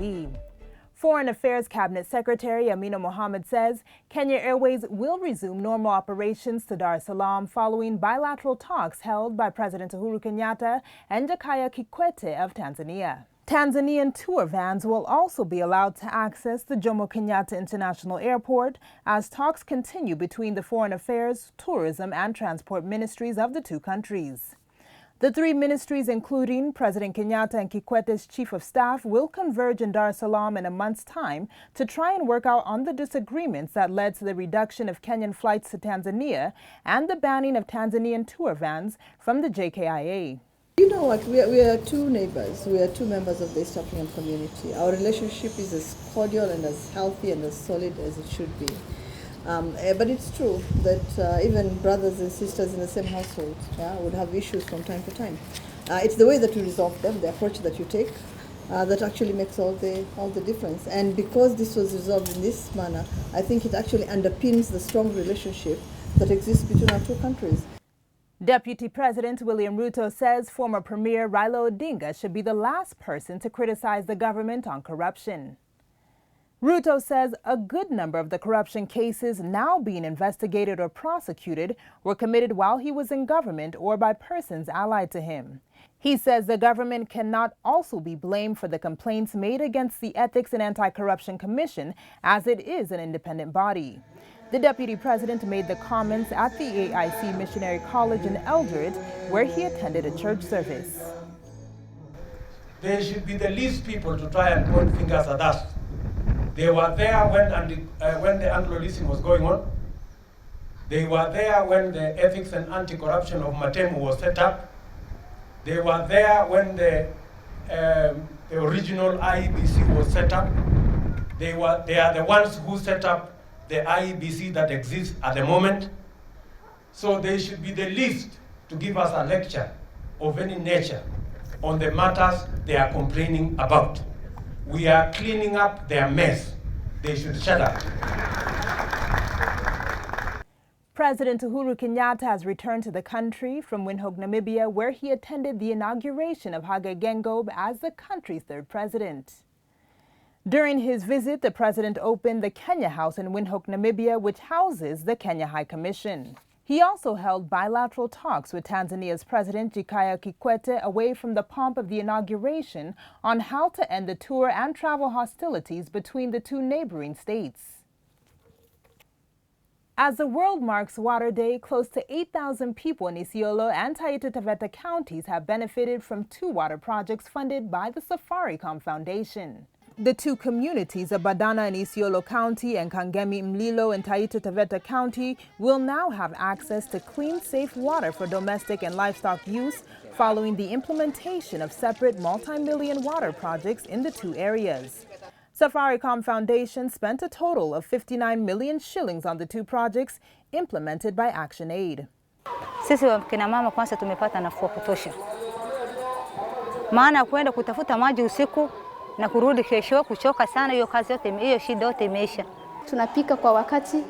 TV. Foreign Affairs Cabinet Secretary Amina Mohammed says Kenya Airways will resume normal operations to Dar es Salaam following bilateral talks held by President Uhuru Kenyatta and Jakaya Kikwete of Tanzania. Tanzanian tour vans will also be allowed to access the Jomo Kenyatta International Airport as talks continue between the Foreign Affairs, Tourism and Transport ministries of the two countries. The three ministries, including President Kenyatta and Kikwete's chief of staff, will converge in Dar es Salaam in a month's time to try and work out on the disagreements that led to the reduction of Kenyan flights to Tanzania and the banning of Tanzanian tour vans from the JKIA. You know what, we are two neighbors, we are two members of the East African community. Our relationship is as cordial and as healthy and as solid as it should be. But it's true that even brothers and sisters in the same household would have issues from time to time. It's the way that you resolve them, the approach that you take, that actually makes all the difference. And because this was resolved in this manner, I think it actually underpins the strong relationship that exists between our two countries. Deputy President William Ruto says former Premier Raila Odinga should be the last person to criticize the government on corruption. Ruto says a good number of the corruption cases now being investigated or prosecuted were committed while he was in government or by persons allied to him. He says the government cannot also be blamed for the complaints made against the Ethics and Anti-Corruption Commission, as it is an independent body. The deputy president made the comments at the AIC Missionary College in Eldoret, where he attended a church service. They should be the least people to try and point fingers at us. They were there when the Anglo-leasing was going on. They were there when the Ethics and Anti-Corruption of Matemu was set up. They were there when the original IEBC was set up. They are the ones who set up the IEBC that exists at the moment. So they should be the least to give us a lecture of any nature on the matters they are complaining about. We are cleaning up their mess. They should shut up. President Uhuru Kenyatta has returned to the country from Windhoek, Namibia, where he attended the inauguration of Hage Geingob as the country's third president. During his visit, the president opened the Kenya House in Windhoek, Namibia, which houses the Kenya High Commission. He also held bilateral talks with Tanzania's President Jakaya Kikwete away from the pomp of the inauguration on how to end the tour and travel hostilities between the two neighboring states. As the world marks Water Day, close to 8,000 people in Isiolo and Taita Taveta counties have benefited from two water projects funded by the Safaricom Foundation. The two communities of Badana in Isiolo County and Kangemi Mlilo in Taita Taveta County will now have access to clean, safe water for domestic and livestock use following the implementation of separate multi-million water projects in the two areas. Safaricom Foundation spent a total of 59 million shillings on the two projects implemented by ActionAid. Sisi wakina mama kwanza tumepata nafuu kutosha. Maana kwenda kutafuta maji usiku na kurudi kesho kuchoka sana, hiyo kazi yote, hiyo shida yote imeisha. Tunapika kwa wakati,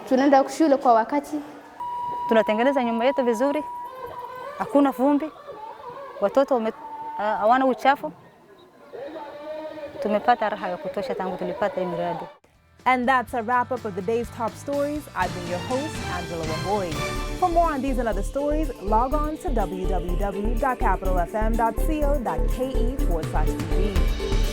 tunaenda shule kwa wakati, tunatengeneza nyumba yetu vizuri, hakuna vumbi, watoto hawana uchafu. Tumepata raha ya kutosha tangu tulipata hii miradi. And that's a wrap up of the day's top stories. I've been your host, Angela Wamboy. For more on these and other stories, log on to www.capitalfm.co.ke/TV.